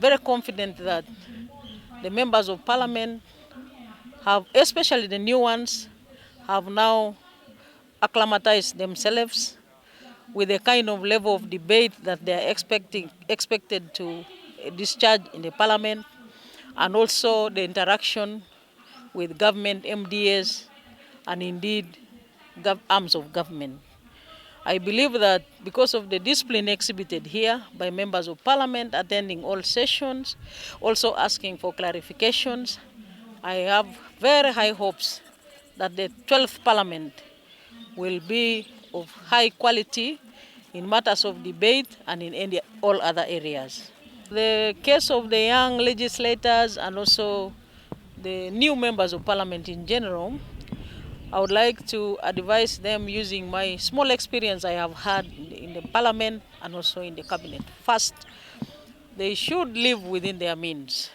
Very confident that the members of parliament have, especially the new ones, have now acclimatized themselves with the kind of level of debate that they are expected to discharge in the parliament, and also the interaction with government MDAs and indeed arms of government. I believe that because of the discipline exhibited here by members of parliament attending all sessions, also asking for clarifications, I have very high hopes that the 12th parliament will be of high quality in matters of debate and in all other areas. The case of the young legislators and also the new members of parliament in general, I would like to advise them using my small experience I have had in the parliament and also in the cabinet. First, they should live within their means.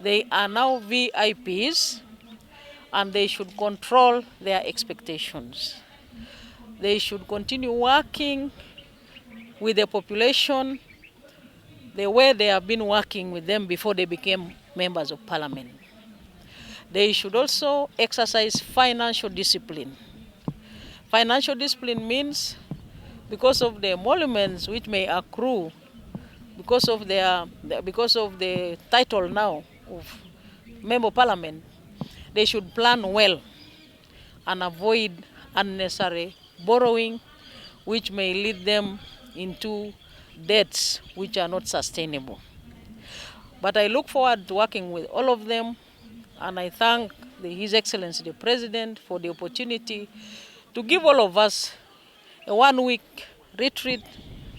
They are now VIPs and they should control their expectations. They should continue working with the population the way they have been working with them before they became members of parliament. They should also exercise financial discipline. Financial discipline means because of the emoluments which may accrue because of the title now of member of parliament, they should plan well and avoid unnecessary borrowing which may lead them into debts which are not sustainable. But I look forward to working with all of them, and I thank His Excellency the President for the opportunity to give all of us a 1-week retreat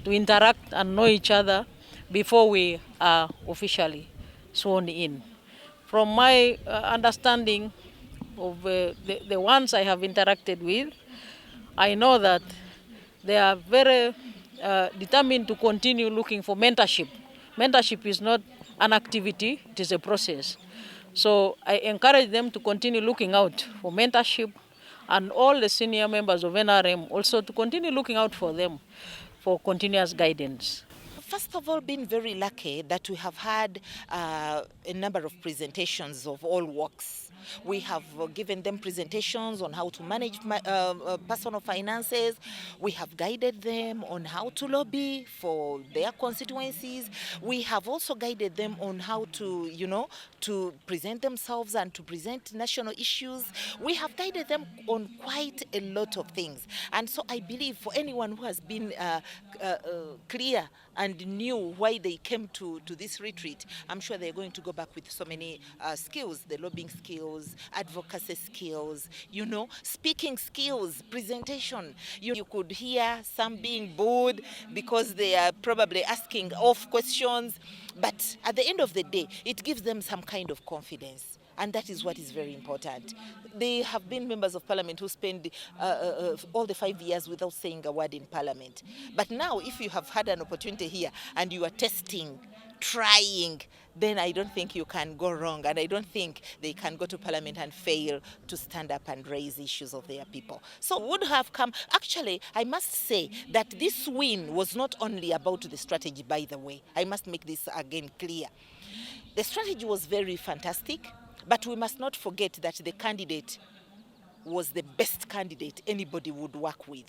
to interact and know each other before we are officially sworn in. From my understanding of the ones I have interacted with, I know that they are very determined to continue looking for mentorship. Mentorship is not an activity, it is a process. So I encourage them to continue looking out for mentorship, and all the senior members of NRM also to continue looking out for them for continuous guidance. First of all, been very lucky that we have had a number of presentations of all walks. We have given them presentations on how to manage personal finances. We have guided them on how to lobby for their constituencies. We have also guided them on how to, to present themselves and to present national issues. We have guided them on quite a lot of things. And so I believe for anyone who has been clear and knew why they came to this retreat, I'm sure they're going to go back with so many skills, the lobbying skills, advocacy skills, speaking skills, presentation. You could hear some being bored because they are probably asking off questions, but at the end of the day, it gives them some kind of confidence. And that is what is very important. They have been members of parliament who spend all the 5 years without saying a word in parliament. But now, if you have had an opportunity here and you are testing, trying, then I don't think you can go wrong. And I don't think they can go to parliament and fail to stand up and raise issues of their people. So would have come, actually, I must say that this win was not only about the strategy, by the way. I must make this again clear. The strategy was very fantastic. But we must not forget that the candidate was the best candidate anybody would work with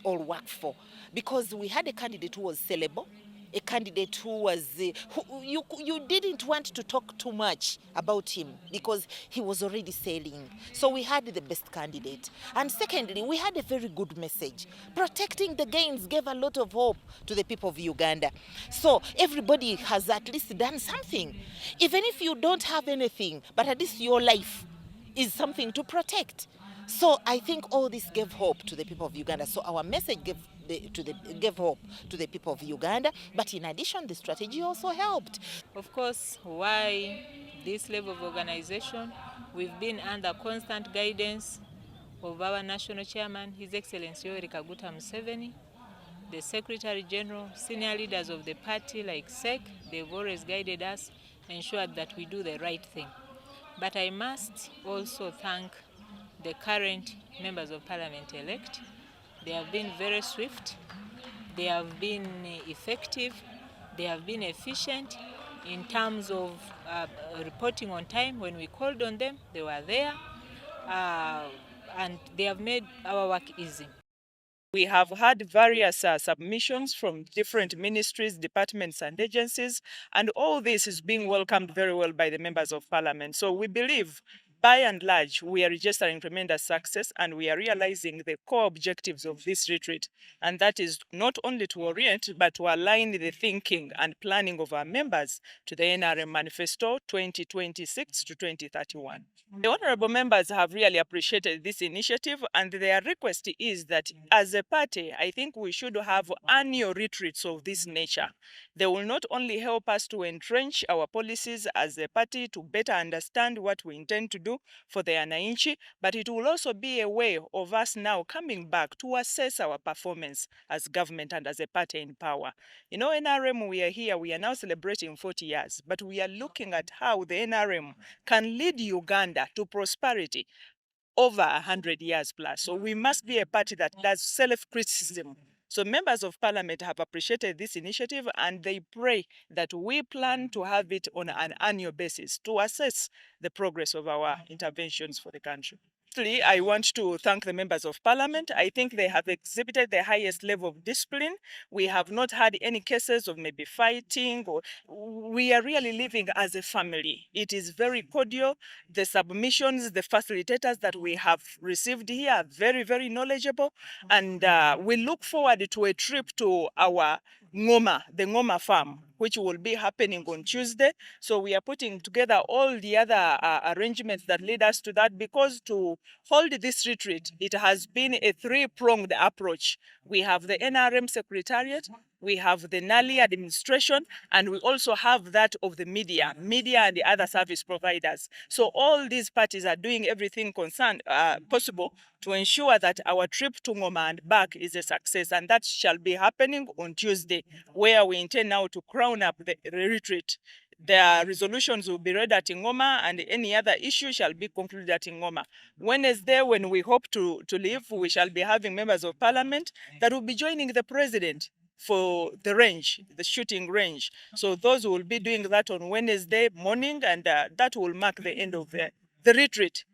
or work for. Because we had a candidate who was sellable, a candidate who was, you didn't want to talk too much about him because he was already selling. So we had the best candidate. And secondly, we had a very good message. Protecting the gains gave a lot of hope to the people of Uganda. So everybody has at least done something. Even if you don't have anything, but at least your life is something to protect. So I think all this gave hope to the people of Uganda. So our message gave hope to the people of Uganda. But in addition, the strategy also helped. Of course, why this level of organization? We've been under constant guidance of our national chairman, His Excellency Yoweri Kaguta Museveni, the Secretary General, senior leaders of the party like SEC. They've always guided us, ensured that we do the right thing. But I must also thank the current members of parliament-elect. They have been very swift, they have been effective, they have been efficient, In terms of reporting on time, when we called on them, they were there, and they have made our work easy. We have had various submissions from different ministries, departments, and agencies, and all this is being welcomed very well by the members of parliament. So we believe, by and large, we are registering tremendous success, and we are realizing the core objectives of this retreat. And that is not only to orient, but to align the thinking and planning of our members to the NRM Manifesto 2026 to 2031. The honorable members have really appreciated this initiative, and their request is that as a party, I think we should have annual retreats of this nature. They will not only help us to entrench our policies as a party to better understand what we intend to do for the Wananchi, but it will also be a way of us now coming back to assess our performance as government and as a party in power. You know, NRM, we are here, we are now celebrating 40 years, but we are looking at how the NRM can lead Uganda to prosperity over 100 years plus. So we must be a party that does self-criticism. So members of parliament have appreciated this initiative, and they pray that we plan to have it on an annual basis to assess the progress of our interventions for the country. Lastly, I want to thank the members of parliament. I think they have exhibited the highest level of discipline. We have not had any cases of maybe fighting, or we are really living as a family. It is very cordial. The submissions, the facilitators that we have received here are very, very knowledgeable. And we look forward to a trip to our Ngoma, the Ngoma farm, which will be happening on Tuesday. So we are putting together all the other arrangements that lead us to that, because to hold this retreat, it has been a three-pronged approach. We have the NRM Secretariat, we have the NALI administration, and we also have that of the media and the other service providers. So all these parties are doing everything possible to ensure that our trip to Ngoma and back is a success, and that shall be happening on Tuesday, where we intend now to crown up the retreat. The resolutions will be read at Ngoma, and any other issue shall be concluded at Ngoma. Wednesday, when we hope to leave, we shall be having members of parliament that will be joining the president for the range, the shooting range. So those will be doing that on Wednesday morning, and that will mark the end of the retreat.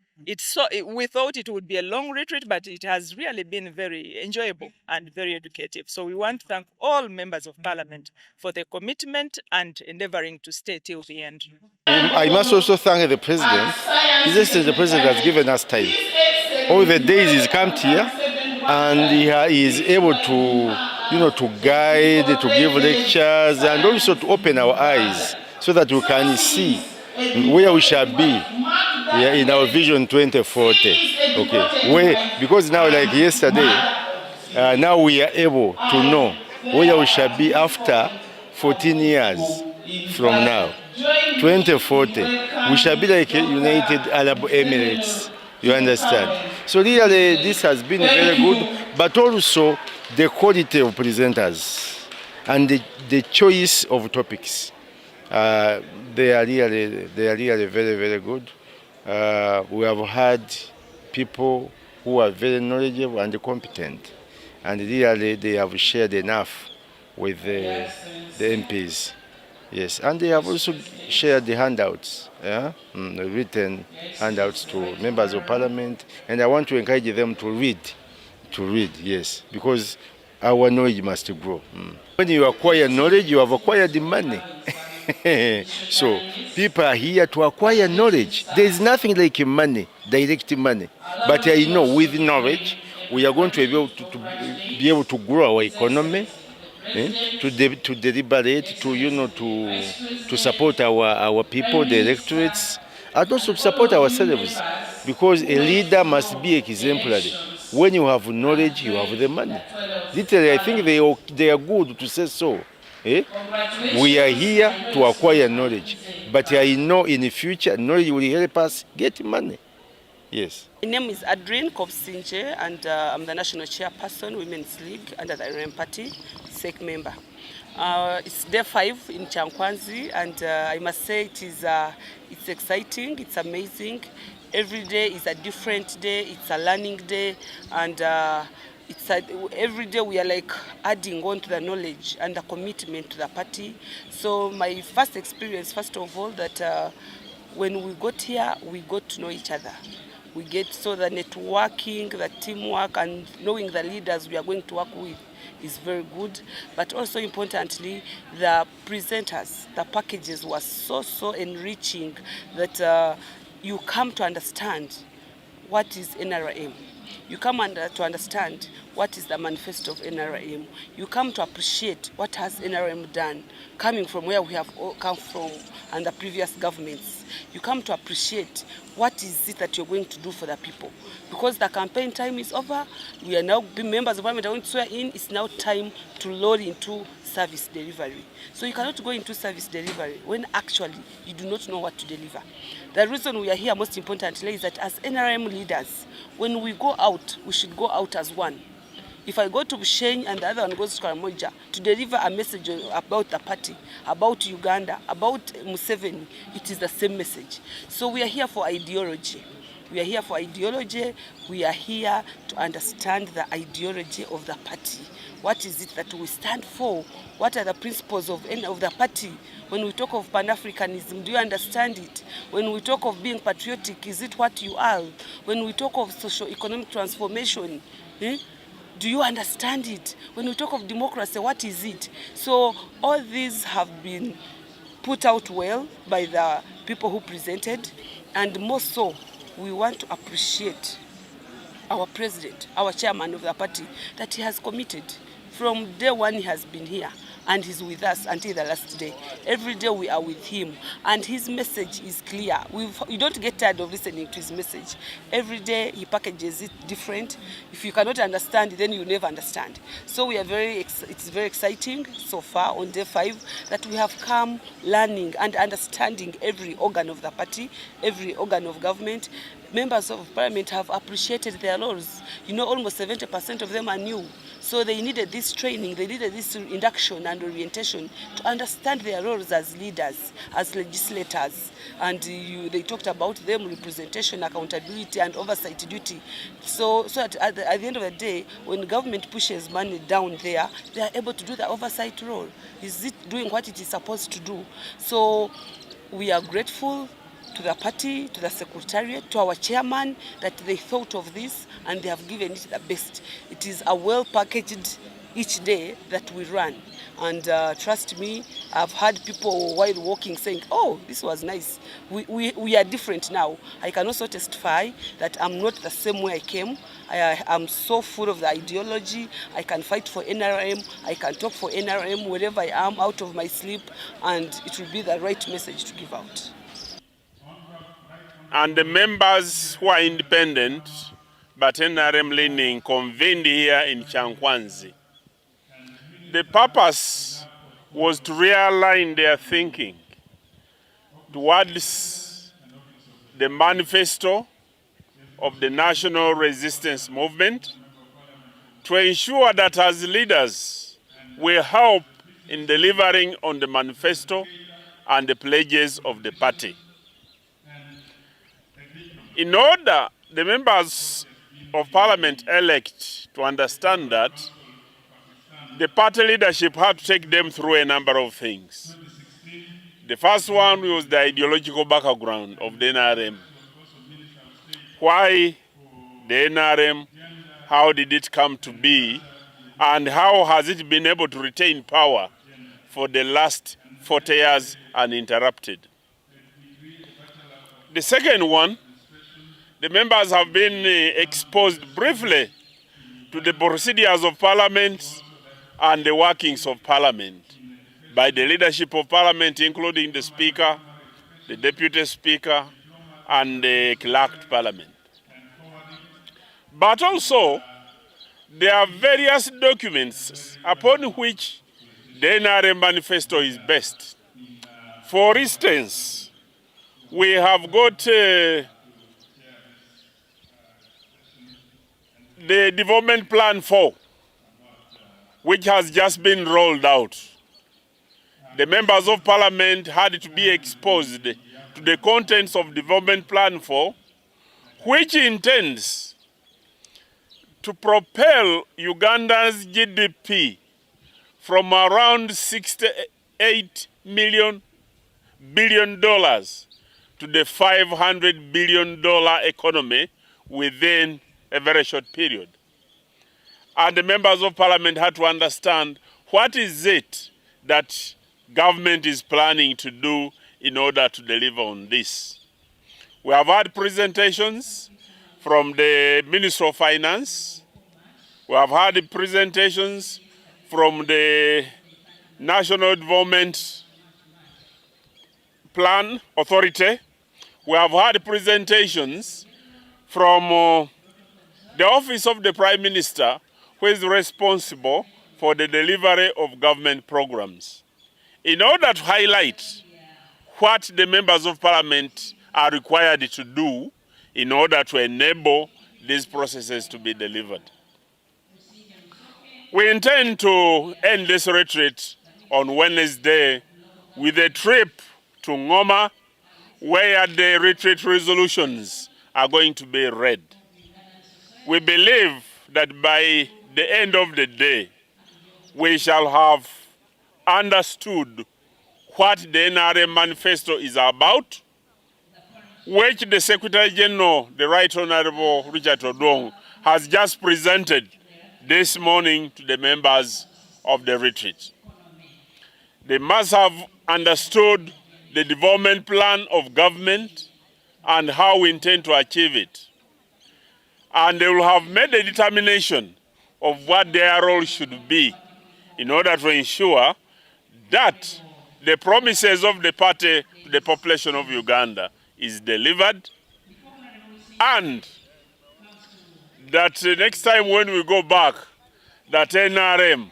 We thought it would be a long retreat, but it has really been very enjoyable and very educative. So we want to thank all members of parliament for their commitment and endeavoring to stay till the end. I must also thank the president. The president has given us time. All the days he's come here, and he is able to guide, to give lectures, and also to open our eyes so that we can see where we shall be in our vision 2040. Okay, because now, like yesterday, now we are able to know where we shall be after 14 years from now. 2040, we shall be like United Arab Emirates. You understand? So really, this has been very good, but also the quality of presenters and the choice of topics. They are really very, very good. We have had people who are very knowledgeable and competent, and really they have shared enough with the MPs. Yes, and they have also shared the handouts, the written handouts to members of parliament, and I want to encourage them to read, yes, because our knowledge must grow. When you acquire knowledge, you have acquired the money. So people are here to acquire knowledge. There is nothing like money, direct money. But I know with knowledge, we are going to be able to grow our economy, to deliberate, to support our people, the electorates, and also to support ourselves. Because a leader must be exemplary. When you have knowledge, you have the money. Literally, I think they are good to say so. We are here to acquire knowledge, but I know in the future knowledge will help us get money. Yes. My name is Adrienne Kopsinje, and I'm the National Chairperson, Women's League, under the NRM Party, SEC member. It's day 5 in Chankwanzi, and I must say it's exciting, it's amazing. Every day is a different day, it's a learning day, and it's every day we are like adding on to the knowledge and the commitment to the party. So my first experience, first of all, that when we got here, we got to know each other. We get so the networking, the teamwork, and knowing the leaders we are going to work with is very good. But also importantly, the presenters, the packages were so enriching that you come to understand what is NRM. You come to understand what is the manifesto of NRM. You come to appreciate what has NRM done, coming from where we have all come from and the previous governments. You come to appreciate what is it that you're going to do for the people. Because the campaign time is over, we are now members of Parliament are going to swear in, it's now time to load into service delivery. So you cannot go into service delivery when actually you do not know what to deliver. The reason we are here, most importantly, is that as NRM leaders, when we go out, we should go out as one. If I go to Bushenyi and the other one goes to Karamoja to deliver a message about the party, about Uganda, about Museveni, it is the same message. So we are here for ideology. We are here for ideology. We are here to understand the ideology of the party. What is it that we stand for? What are the principles of the party? When we talk of Pan-Africanism, do you understand it? When we talk of being patriotic, is it what you are? When we talk of socio-economic transformation, do you understand it? When we talk of democracy, what is it? So all these have been put out well by the people who presented, and more so, we want to appreciate our president, our chairman of the party, that he has committed. From day one he has been here and he's with us until the last day. Every day we are with him and his message is clear. You don't get tired of listening to his message. Every day he packages it different. If you cannot understand, then you never understand. So we are it's very exciting so far on day 5 that we have come learning and understanding every organ of the party, every organ of government. Members of Parliament have appreciated their roles. You know, almost 70% of them are new. So they needed this training, they needed this induction and orientation to understand their roles as leaders, as legislators. And they talked about them, representation, accountability, and oversight duty. So at the end of the day, when government pushes money down there, they are able to do the oversight role. Is it doing what it is supposed to do? So we are grateful to the party, to the secretariat, to our chairman, that they thought of this and they have given it the best. It is a well-packaged each day that we run. And trust me, I've had people while walking saying, oh, this was nice. We are different now. I can also testify that I'm not the same way I came. I'm so full of the ideology. I can fight for NRM. I can talk for NRM wherever I am, out of my sleep, and it will be the right message to give out. And the members who are independent but NRM leaning convened here in Chankwanzi. The purpose was to realign their thinking towards the manifesto of the National Resistance Movement to ensure that as leaders we help in delivering on the manifesto and the pledges of the party. In order the members of Parliament elect to understand that, the party leadership had to take them through a number of things. The first one was the ideological background of the NRM. Why the NRM, how did it come to be, and how has it been able to retain power for the last 40 years uninterrupted? The second one, the members have been exposed briefly to the procedures of Parliament and the workings of Parliament by the leadership of Parliament, including the Speaker, the Deputy Speaker, and the Clerk to Parliament. But also, there are various documents upon which the NRM Manifesto is based. For instance, we have got the Development Plan 4, which has just been rolled out. The members of Parliament had to be exposed to the contents of Development Plan 4, which intends to propel Uganda's GDP from around $68 billion to the $500 billion economy within a very short period. And the members of parliament had to understand what is it that government is planning to do in order to deliver on this. We have had presentations from the Minister of Finance. We have had presentations from the National Development Plan Authority. We have had presentations from the Office of the Prime Minister, who is responsible for the delivery of government programs, in order to highlight what the members of parliament are required to do in order to enable these processes to be delivered. We intend to end this retreat on Wednesday with a trip to Ngoma, where the retreat resolutions are going to be read. We believe that by the end of the day, we shall have understood what the NRM Manifesto is about, which the Secretary General, the Right Honorable Richard Odong, has just presented this morning to the members of the retreat. They must have understood the development plan of government and how we intend to achieve it. And they will have made a determination of what their role should be in order to ensure that the promises of the party to the population of Uganda is delivered, and that next time when we go back, that NRM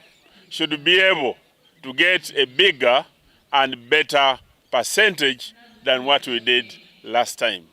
should be able to get a bigger and better percentage than what we did last time.